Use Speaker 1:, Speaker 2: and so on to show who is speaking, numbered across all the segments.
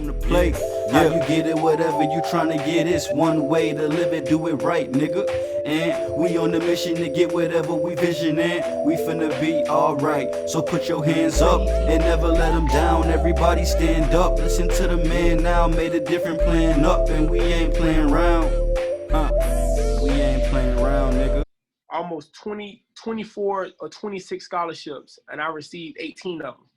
Speaker 1: come to play. How you get it, whatever you tryna get, it's one way to live it, do it right, nigga. And we on the mission to get whatever we vision, and we finna be alright. So put your hands up and never let them down. Everybody stand up, listen to the man now. Made a different plan up, and we ain't playing around. We ain't playing around, nigga.
Speaker 2: Almost 24 or 26 scholarships, and I received 18 of them.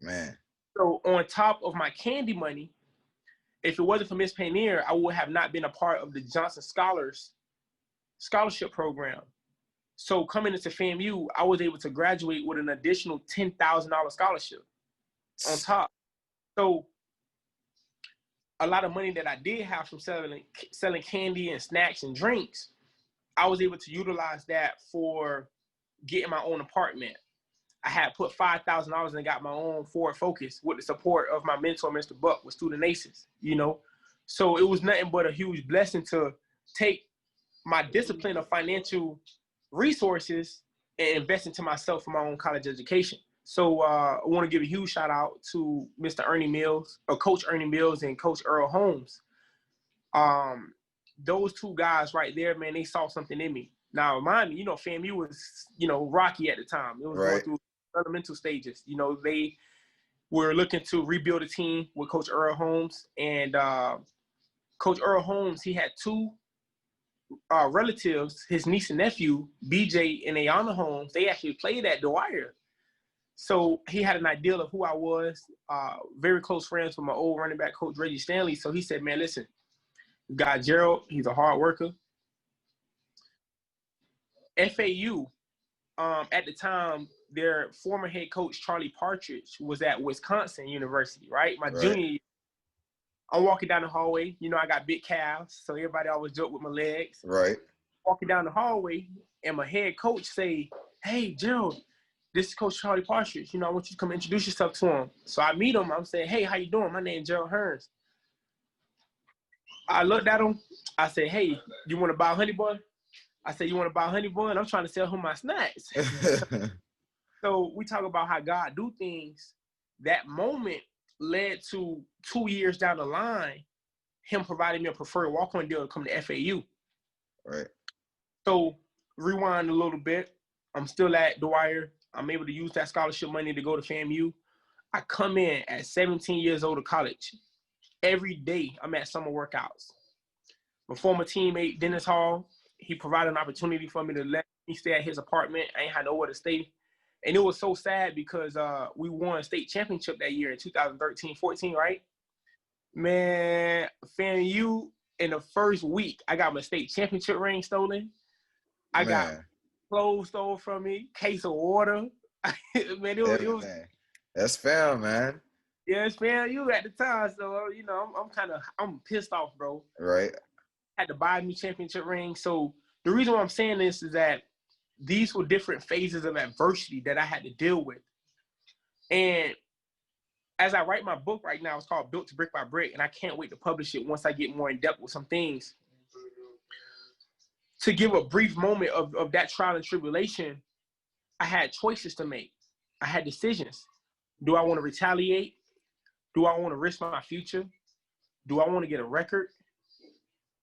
Speaker 3: Man.
Speaker 2: So on top of my candy money, if it wasn't for Miss Paynier, I would have not been a part of the Johnson Scholars Scholarship Program. So coming into FAMU, I was able to graduate with an additional $10,000 scholarship on top. So a lot of money that I did have from selling candy and snacks and drinks, I was able to utilize that for getting my own apartment. I had put $5,000 and got my own Ford Focus with the support of my mentor, Mr. Buck, with Student Aces, you know? So it was nothing but a huge blessing to take my discipline of financial resources and invest into myself for my own college education. So I want to give a huge shout out to Mr. Ernie Mills, or Coach Ernie Mills, and Coach Earl Holmes. Those two guys right there, man, they saw something in me. Now, remind me, you know, FAMU was, you know, rocky at the time. It was going through elemental stages. You know, they were looking to rebuild a team with Coach Earl Holmes. And Coach Earl Holmes, he had two relatives, his niece and nephew, BJ and Ayana Holmes. They actually played at Dwyer. So he had an idea of who I was, very close friends with my old running back coach, Reggie Stanley. So he said, man, listen, you got Gerald, he's a hard worker. FAU, at the time, their former head coach, Charlie Partridge, was at Wisconsin University, right? My junior year, I'm walking down the hallway. You know, I got big calves, so everybody always joke with my legs.
Speaker 3: Right.
Speaker 2: Walking down the hallway, and my head coach say, hey, Gerald, this is Coach Charlie Partridge. You know, I want you to come introduce yourself to him. So I meet him. I'm saying, hey, how you doing? My name's Gerald Hearns. I looked at him. I said, hey, you want to buy Honey Bun? I said, you want to buy Honey Bun? I'm trying to sell him my snacks. So we talk about how God do things. That moment led to 2 years down the line, him providing me a preferred walk-on deal to come to FAU.
Speaker 3: Right.
Speaker 2: So rewind a little bit. I'm still at Dwyer. I'm able to use that scholarship money to go to FAMU. I come in at 17 years old to college. Every day I'm at summer workouts. My former teammate, Dennis Hall, he provided an opportunity for me to let me stay at his apartment. I ain't had nowhere to stay. And it was so sad because we won a state championship that year in 2013-14, right? Man, FAMU, in the first week, I got my state championship ring stolen. I got clothes stolen from me, case of water. Man, it was
Speaker 3: that's fair, man.
Speaker 2: Yeah, it's FAMU at the time. So, you know, I'm pissed off, bro.
Speaker 3: Right.
Speaker 2: Had to buy a new championship ring. So the reason why I'm saying this is that these were different phases of adversity that I had to deal with. And as I write my book right now, it's called Built to Brick by Brick, and I can't wait to publish it once I get more in depth with some things. To give a brief moment of that trial and tribulation, I had choices to make. I had decisions. Do I want to retaliate? Do I want to risk my future? Do I want to get a record?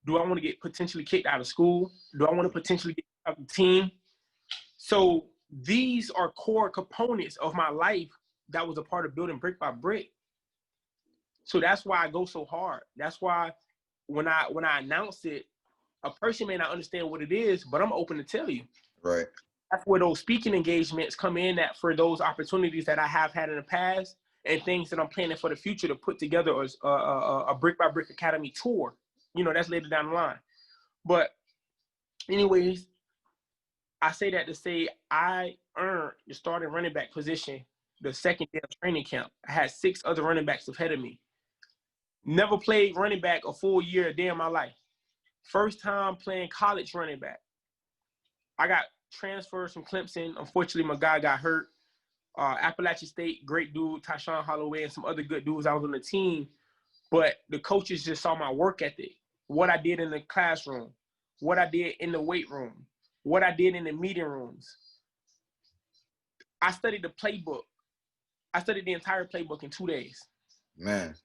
Speaker 2: Do I want to get potentially kicked out of school? Do I want to potentially get out of the team? So these are core components of my life that was a part of building brick by brick. So that's why I go so hard. That's why when I announce it, a person may not understand what it is, but I'm open to tell you.
Speaker 3: Right.
Speaker 2: That's where those speaking engagements come in at, for those opportunities that I have had in the past and things that I'm planning for the future to put together as a Brick by Brick Academy tour. You know, that's later down the line. But anyways, I say that to say I earned the starting running back position the second day of training camp. I had 6 other running backs ahead of me. Never played running back a full year a day in my life. First time playing college running back. I got transfers from Clemson. Unfortunately, my guy got hurt. Appalachian State, great dude, Tyshawn Holloway, and some other good dudes. I was on the team. But the coaches just saw my work ethic, what I did in the classroom, what I did in the weight room, what I did in the meeting rooms. I studied the playbook. I studied the entire playbook in 2 days.
Speaker 3: Man.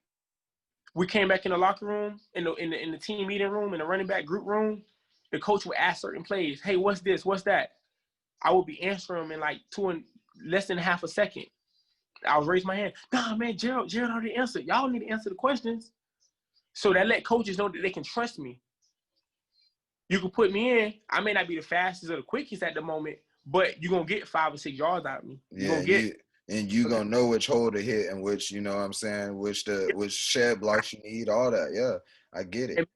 Speaker 2: we came back in the locker room, in the team meeting room, in the running back group room. The coach would ask certain plays, "Hey, what's this? What's that?" I would be answering them in like less than half a second. I would raise my hand. Nah, man, Gerald already answered. Y'all need to answer the questions. So that let coaches know that they can trust me. You can put me in. I may not be the fastest or the quickest at the moment, but you're going to get 5 or 6 yards out of me.
Speaker 3: You gonna know which hole to hit and which, you know what I'm saying, which shed blocks you need, all that. Yeah, I get it.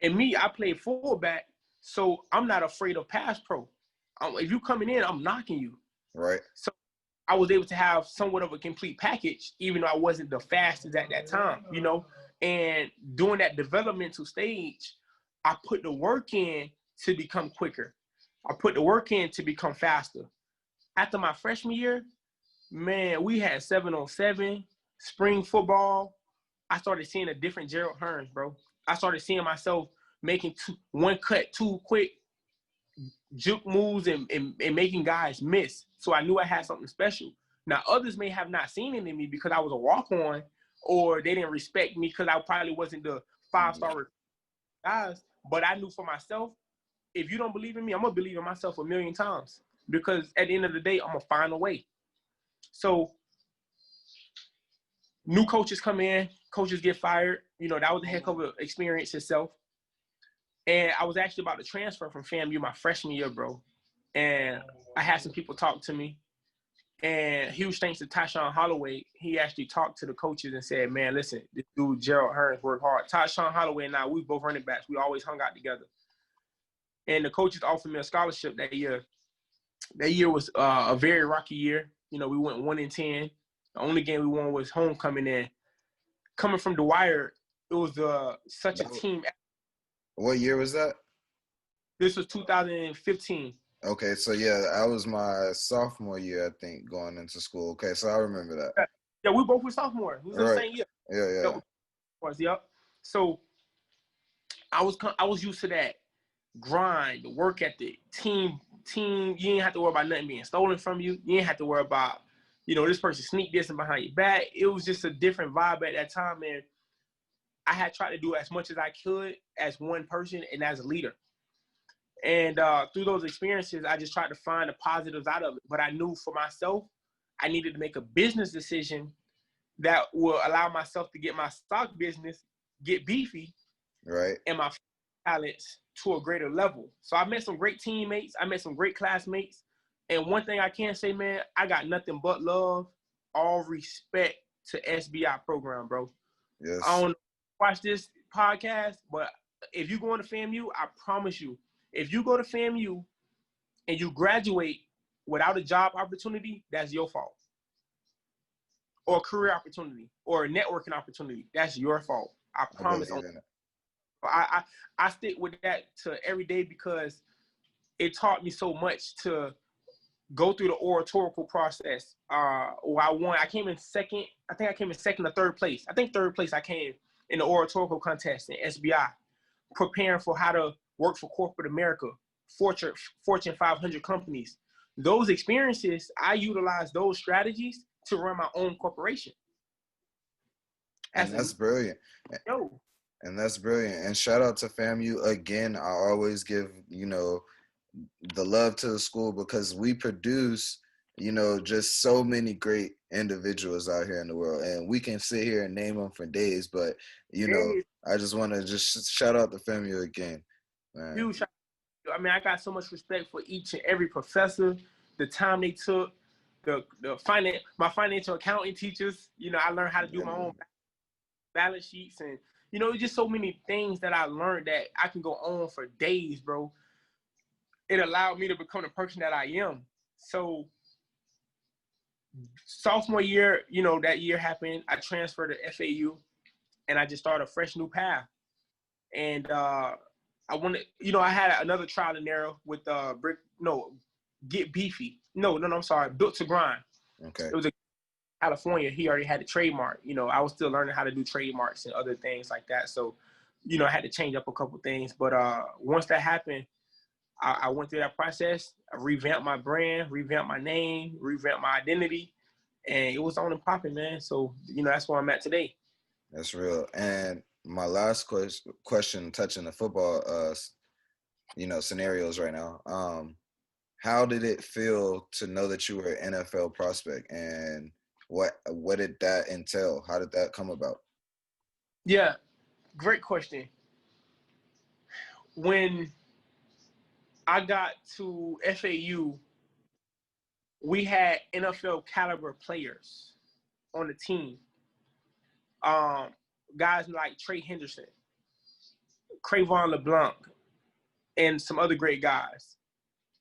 Speaker 2: And me, I play fullback, so I'm not afraid of pass pro. If you coming in, I'm knocking you.
Speaker 3: Right.
Speaker 2: So I was able to have somewhat of a complete package, even though I wasn't the fastest at that time, you know. And during that developmental stage, I put the work in to become quicker. I put the work in to become faster. After my freshman year, man, we had 7-on-7, spring football. I started seeing a different Gerald Hearns, bro. I started seeing myself making one cut, two quick juke moves and making guys miss. So I knew I had something special. Now, others may have not seen it in me because I was a walk-on, or they didn't respect me because I probably wasn't the 5-star guys. But I knew for myself, if you don't believe in me, I'm going to believe in myself a million times, because at the end of the day, I'm going to find a way. So new coaches come in, coaches get fired. You know, that was a heck of an experience itself. And I was actually about to transfer from FAMU my freshman year, bro. And I had some people talk to me. And huge thanks to Tyshawn Holloway. He actually talked to the coaches and said, man, listen, this dude, Gerald Hearns, worked hard. Tyshawn Holloway and I, we both running backs. We always hung out together. And the coaches offered me a scholarship that year. That year was a very rocky year. You know, we went 1-10. The only game we won was homecoming. And coming from the wire, it was such a team.
Speaker 3: What year was that?
Speaker 2: This was 2015.
Speaker 3: Okay, so yeah, I was my sophomore year, I think, going into school. Okay, so I remember that.
Speaker 2: Yeah, we both were sophomores. We was in the same year.
Speaker 3: Yeah.
Speaker 2: Yep. So I was used to that grind, the work ethic, team. You didn't have to worry about nothing being stolen from you. You didn't have to worry about, you know, this person sneak this and behind your back. It was just a different vibe at that time, and I had tried to do as much as I could as one person and as a leader. And through those experiences, I just tried to find the positives out of it. But I knew for myself, I needed to make a business decision that will allow myself to get my stock business, get beefy,
Speaker 3: right,
Speaker 2: and my talents to a greater level. So I met some great teammates. I met some great classmates. And one thing I can say, man, I got nothing but love, all respect to SBI program, bro.
Speaker 3: Yes.
Speaker 2: I don't watch this podcast, but if you go into FAMU, I promise you, if you go to FAMU and you graduate without a job opportunity, that's your fault. Or a career opportunity, or a networking opportunity, that's your fault. I promise. I stick with that to every day, because it taught me so much to go through the oratorical process. I came in second. I think I came in second or third place. I think third place I came in the oratorical contest in SBI, preparing for how to work for corporate America, Fortune 500 companies. Those experiences, I utilize those strategies to run my own corporation.
Speaker 3: And that's brilliant. And that's brilliant. And shout out to FAMU again. I always give, you know, the love to the school, because we produce, you know, just so many great individuals out here in the world. And we can sit here and name them for days, but, you know, I just want to just shout out to FAMU again, man.
Speaker 2: Huge shout out. I mean, I got so much respect for each and every professor, the time they took, my financial accounting teachers. You know, I learned how to do my own balance sheets, and, you know, just so many things that I learned that I can go on for days, bro. It allowed me to become the person that I am. So sophomore year, you know, that year happened. I transferred to FAU, and I just started a fresh new path. And I wanted, you know, I had another trial and error with Get Beefy. I'm sorry, Built to Grind.
Speaker 3: Okay.
Speaker 2: It was a California. He already had a trademark. You know, I was still learning how to do trademarks and other things like that. So, you know, I had to change up a couple things. But once that happened, I went through that process. I revamped my brand, revamped my name, revamped my identity, and it was on and popping, man. So, you know, that's where I'm at today.
Speaker 3: That's real. And my last question touching the football, scenarios right now. How did it feel to know that you were an NFL prospect, and what did that entail? How did that come about?
Speaker 2: Yeah, great question. When I got to FAU, we had NFL caliber players on the team. Guys like Trey Henderson, Crayvon LeBlanc, and some other great guys.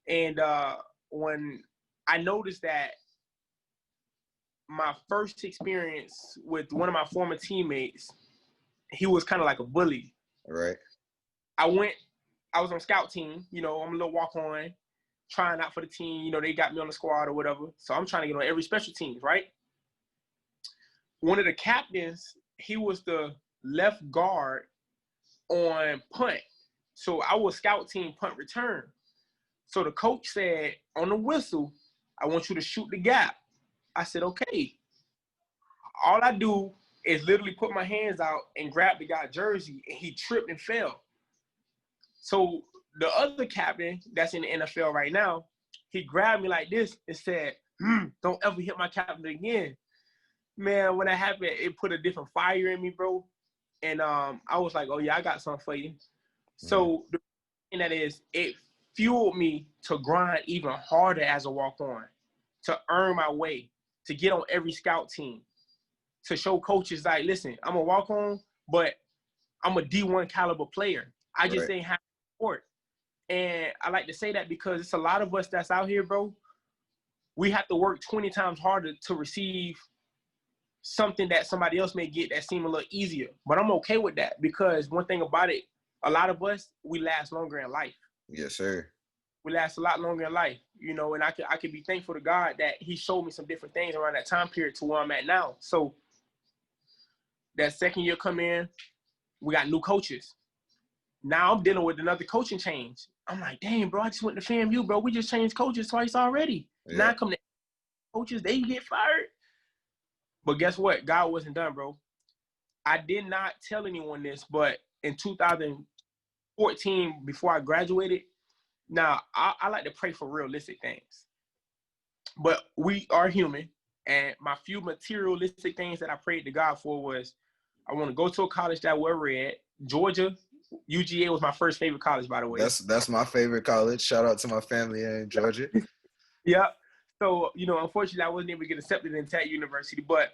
Speaker 2: And when I noticed that my first experience with one of my former teammates, he was kind of like a bully.
Speaker 3: Right.
Speaker 2: I was on scout team, I'm a little walk on, trying out for the team, they got me on the squad or whatever. So I'm trying to get on every special teams, right? One of the captains, he was the left guard on punt. So I was scout team punt return. So the coach said, on the whistle, I want you to shoot the gap. I said, okay. All I do is literally put my hands out and grab the guy's jersey, and he tripped and fell. So the other captain that's in the NFL right now, he grabbed me like this and said, don't ever hit my captain again. Man, when that happened, it put a different fire in me, bro. And I was like, oh, yeah, I got something for you. So the thing that is, it fueled me to grind even harder as a walk-on, to earn my way, to get on every scout team, to show coaches like, listen, I'm a walk-on, but I'm a D1 caliber player. I just ain't have support. And I like to say that because it's a lot of us that's out here, bro. We have to work 20 times harder to receive something that somebody else may get that seem a little easier. But I'm okay with that because one thing about it, a lot of us, we last longer in life.
Speaker 3: Yes, sir.
Speaker 2: We last a lot longer in life, and I could be thankful to God that he showed me some different things around that time period to where I'm at now. So that second year come in, we got new coaches. Now I'm dealing with another coaching change. I'm like, damn, bro, I just went to FAMU, bro. We just changed coaches twice already. Yeah. Now I come to coaches, they get fired. But guess what? God wasn't done, bro. I did not tell anyone this, but in 2014, before I graduated, now I like to pray for realistic things. But we are human, and my few materialistic things that I prayed to God for was I want to go to a college that we're red. Georgia, UGA was my first favorite college, by the way.
Speaker 3: That's my favorite college. Shout out to my family in Georgia.
Speaker 2: Yeah. So, unfortunately, I wasn't able to get accepted into that university, but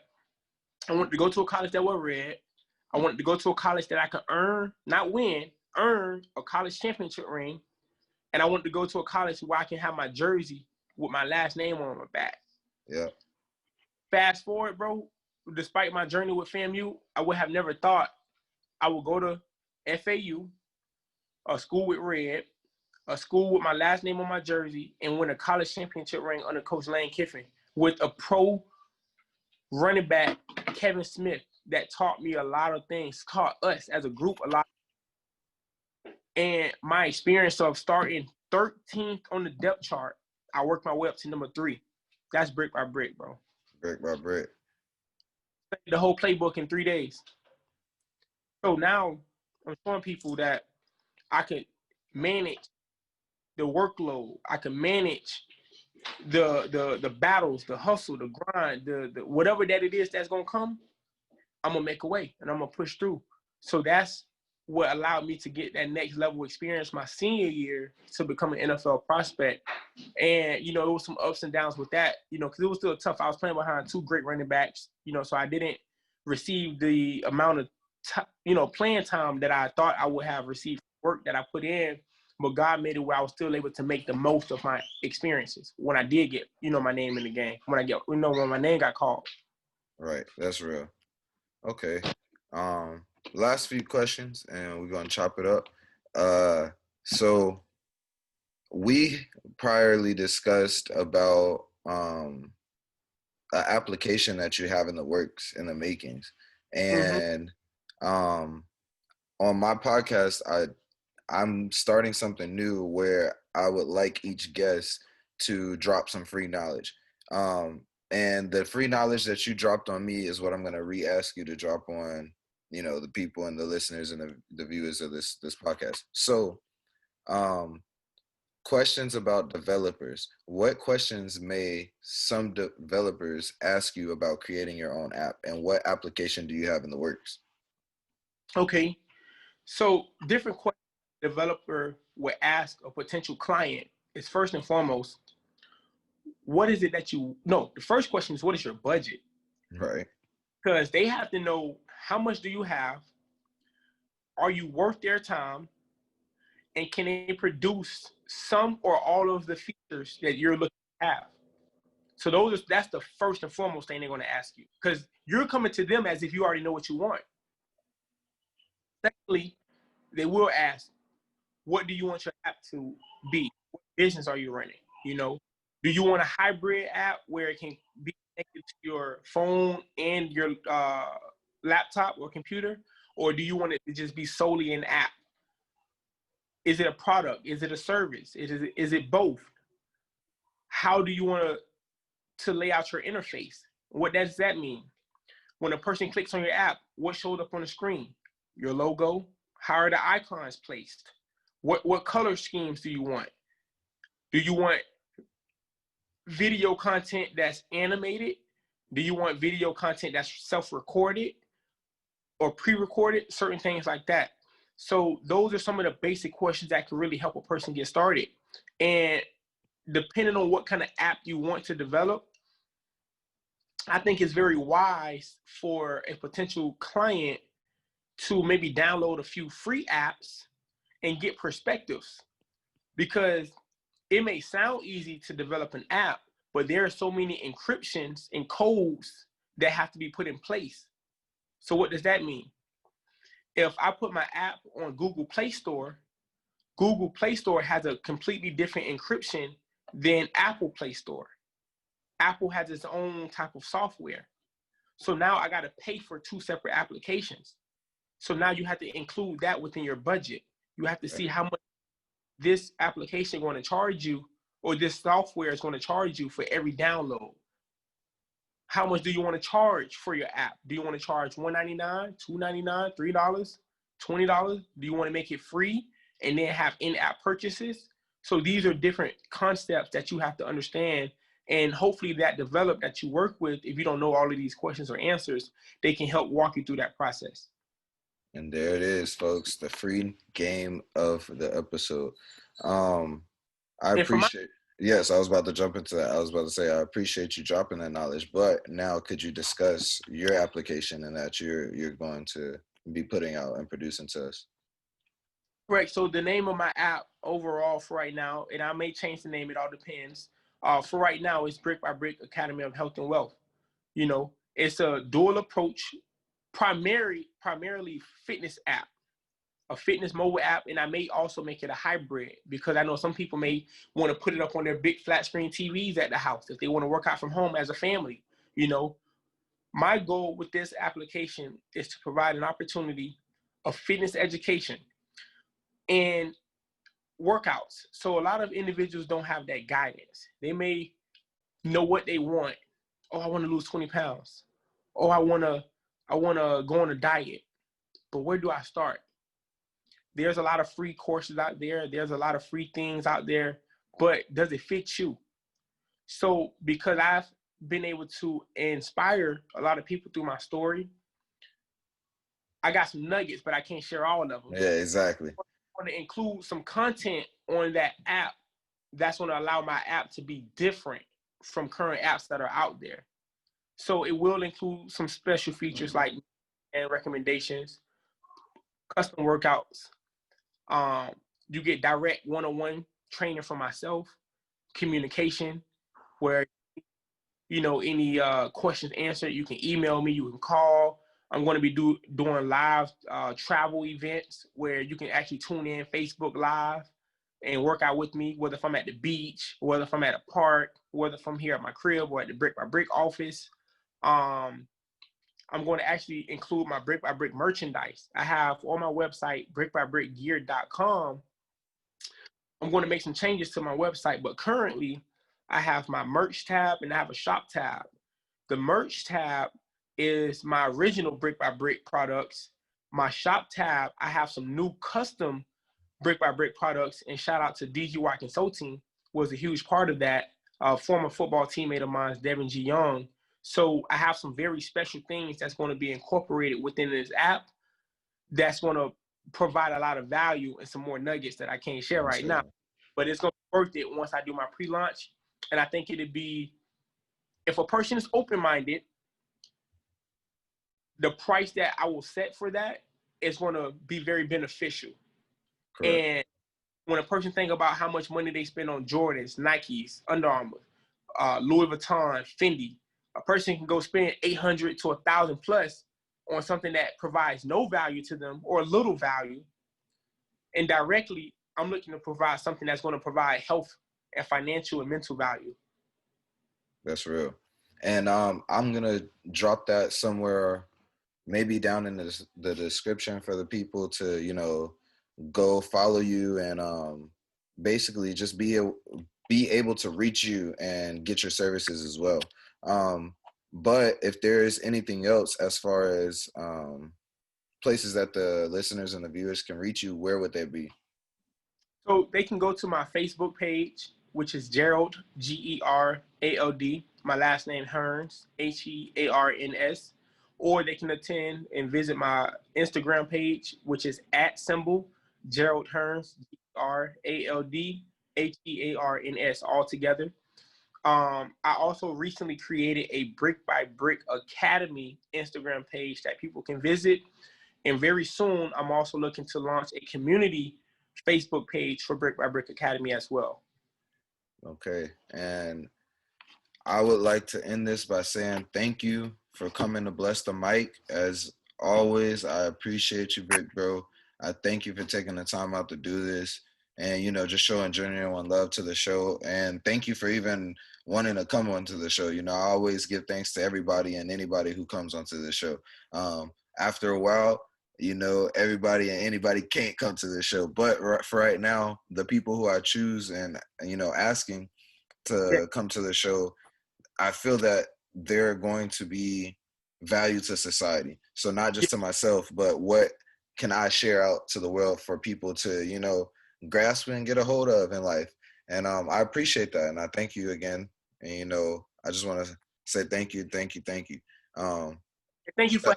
Speaker 2: I wanted to go to a college that was red. I wanted to go to a college that I could earn, not win, earn a college championship ring. And I wanted to go to a college where I can have my jersey with my last name on my back.
Speaker 3: Yeah.
Speaker 2: Fast forward, bro, despite my journey with FAMU, I would have never thought I would go to FAU, a school with red, a school with my last name on my jersey, and win a college championship ring under Coach Lane Kiffin with a pro running back, Kevin Smith, that taught me a lot of things, taught us as a group a lot. And my experience of starting 13th on the depth chart, I worked my way up to number 3. That's brick by brick, bro.
Speaker 3: Brick by brick.
Speaker 2: The whole playbook in 3 days. So now I'm showing people that I could manage the workload. I can manage the battles, the hustle, the grind, the whatever that it is that's gonna come. I'm gonna make a way and I'm gonna push through. So that's what allowed me to get that next level experience my senior year to become an NFL prospect. And it was some ups and downs with that, because it was still tough. I was playing behind 2 great running backs, so I didn't receive the amount of playing time that I thought I would have received, work that I put in. But God made it where I was still able to make the most of my experiences when I did get, my name in the game. When my name got called.
Speaker 3: Right. That's real. Okay. Last few questions, and we're gonna chop it up. So we priorly discussed about an application that you have in the works, in the makings, and on my podcast, I'm starting something new where I would like each guest to drop some free knowledge. And the free knowledge that you dropped on me is what I'm going to re-ask you to drop on you know, the people and the listeners and the viewers of this podcast. So, questions about developers. What questions may some developers ask you about creating your own app, and what application do you have in the works?
Speaker 2: Okay, so different questions a developer would ask a potential client is, first and foremost, what is it that the first question is, what is your budget?
Speaker 3: Right.
Speaker 2: Because they have to know, how much do you have? Are you worth their time? And can they produce some or all of the features that you're looking to have? So that's the first and foremost thing they're going to ask you, because you're coming to them as if you already know what you want. Secondly, they will ask, what do you want your app to be? What business are you running? You know, do you want a hybrid app where it can be connected to your phone and your laptop or computer? Or do you want it to just be solely an app? Is it a product? Is it a service? Is it both? How do you want to lay out your interface? What does that mean? When a person clicks on your app, what showed up on the screen? Your logo? How are the icons placed? What color schemes do you want? Do you want video content that's animated? Do you want video content that's self-recorded or pre-recorded? Certain things like that. So those are some of the basic questions that can really help a person get started. And depending on what kind of app you want to develop, I think it's very wise for a potential client to maybe download a few free apps and get perspectives, because it may sound easy to develop an app, but there are so many encryptions and codes that have to be put in place. So what does that mean? If I put my app on Google Play Store has a completely different encryption than Apple Play Store. Apple has its own type of software. So now I got to pay for two separate applications. So now you have to include that within your budget. You have to see how much this application is going to charge you, or this software is going to charge you for every download. How much do you want to charge for your app? Do you want to charge $1.99, $2.99, $3, $20? Do you want to make it free and then have in-app purchases? So these are different concepts that you have to understand. And hopefully that developer that you work with, if you don't know all of these questions or answers, they can help walk you through that process.
Speaker 3: And there it is, folks, the free game of the episode. I appreciate. Yes, I was about to jump into that. I was about to say, I appreciate you dropping that knowledge. But now, could you discuss your application and that you're going to be putting out and producing to us?
Speaker 2: Right. So the name of my app overall for right now, and I may change the name, it all depends. For right now, it's Brick by Brick Academy of Health and Wealth. You know, it's a dual approach, primarily fitness app, a fitness mobile app, and I may also make it a hybrid, because I know some people may want to put it up on their big flat screen TVs at the house if they want to work out from home as a family. You know, my goal with this application is to provide an opportunity of fitness education and workouts. So a lot of individuals don't have that guidance. They may know what they want. Oh, I want to lose 20 pounds. Oh, I want to go on a diet. But where do I start? There's a lot of free courses out there. There's a lot of free things out there, but does it fit you? So because I've been able to inspire a lot of people through my story, I got some nuggets, but I can't share all of them.
Speaker 3: Yeah, exactly.
Speaker 2: I want to include some content on that app that's going to allow my app to be different from current apps that are out there. So it will include some special features like and recommendations, custom workouts. You get direct one-on-one training from myself, communication, where, you know, any questions answered, you can email me, you can call. I'm going to be doing live travel events where you can actually tune in Facebook Live and work out with me, whether if I'm at the beach, whether if I'm at a park, whether if I'm here at my crib or at the Brick by Brick office. I'm going to actually include my Brick by Brick merchandise. I have on my website, brickbybrickgear.com. I'm going to make some changes to my website, but currently I have my merch tab and I have a shop tab. The merch tab is my original Brick by Brick products, My shop tab, I have some new custom brick by brick products, and shout out to DGY Consulting was a huge part of that. Former football teammate of mine, Devin G. Young. So I have some very special things that's going to be incorporated within this app that's going to provide a lot of value and some more nuggets that I can't share right now. But it's going to be worth it once I do my pre-launch. And I think it'd be, if a person is open-minded, the price that I will set for that is going to be very beneficial. Correct. And when a person think about how much money they spend on Jordans, Nikes, Under Armour, Louis Vuitton, Fendi, a person can go spend $800 to $1,000 plus on something that provides no value to them or little value. And directly, I'm looking to provide something that's going to provide health and financial and mental value.
Speaker 3: That's real. And I'm going to drop that somewhere, maybe down in the description for the people to, you know, go follow you and basically just be able to reach you and get your services as well. But if there is anything else as far as places that the listeners and the viewers can reach you, where would they be?
Speaker 2: So they can go to my Facebook page, which is Gerald, G-E-R-A-L-D, my last name Hearns, H-E-A-R-N-S, or they can attend and visit my Instagram page, which is @ Gerald Hearns, G-R-A-L-D-H-E-A-R-N-S, all together. I also recently created a Brick by Brick Academy Instagram page that people can visit. And very soon, I'm also looking to launch a community Facebook page for Brick by Brick Academy as well. Okay.
Speaker 3: And I would like to end this by saying thank you for coming to bless the mic. As always, I appreciate you, Brick Bro. I thank you for taking the time out to do this and, you know, just showing genuine love to the show. And thank you for even wanting to come onto the show. You know, I always give thanks to everybody and anybody who comes onto the show. After a while, you know, everybody and anybody can't come to the show. But for right now, the people who I choose and, you know, asking to come to the show, I feel that they're going to be value to society. So not just to myself, but what can I share out to the world for people to, you know, grasp and get a hold of in life. And I appreciate that. And I thank you again. And, you know, I just want to say thank you.
Speaker 2: Thank you for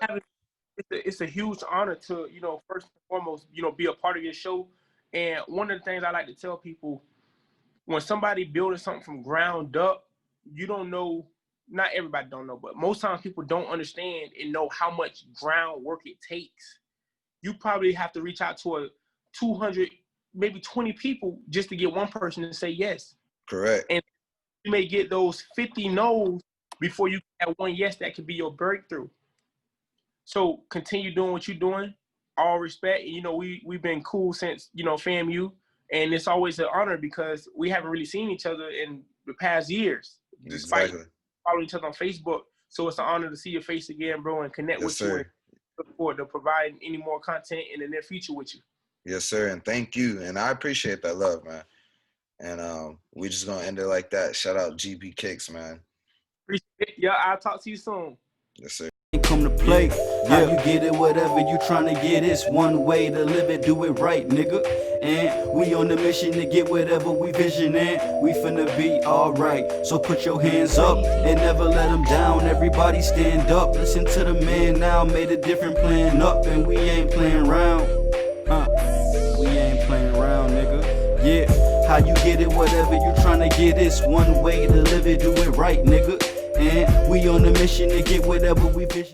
Speaker 2: having me. It's a huge honor to, you know, first and foremost, you know, be a part of your show. And one of the things I like to tell people, when somebody building something from ground up, you don't know, not everybody don't know, but most times people don't understand and know how much groundwork it takes. You probably have to reach out to a 200, maybe 20 people just to get one person to say yes.
Speaker 3: Correct.
Speaker 2: And you may get those 50 no's before you have one yes that could be your breakthrough. So continue doing what you're doing. All respect. You know, we've been cool since, you know, FAMU. And it's always an honor because we haven't really seen each other in the past years. Despite following each other on Facebook. So it's an honor to see your face again, bro, and connect with you. And look forward to providing any more content in the near future with you.
Speaker 3: Yes, sir. And thank you. And I appreciate that love, man. And we're just going to end it like that. Shout out GB Kicks, man.
Speaker 2: Appreciate it. Yeah, I'll talk to you soon.
Speaker 3: Yes, sir.
Speaker 1: Come to play. How you get it, whatever you trying to get, it's one way to live it, do it right, nigga. And we on the mission to get whatever we vision, and we finna be alright. So put your hands up and never let them down. Everybody stand up, listen to the man now. Made a different plan up, and we ain't playing around. We ain't playing around, nigga. Yeah, how you get it, whatever you trying to get, it's one way to live it, do it right, nigga. And we on the mission to get whatever we vision.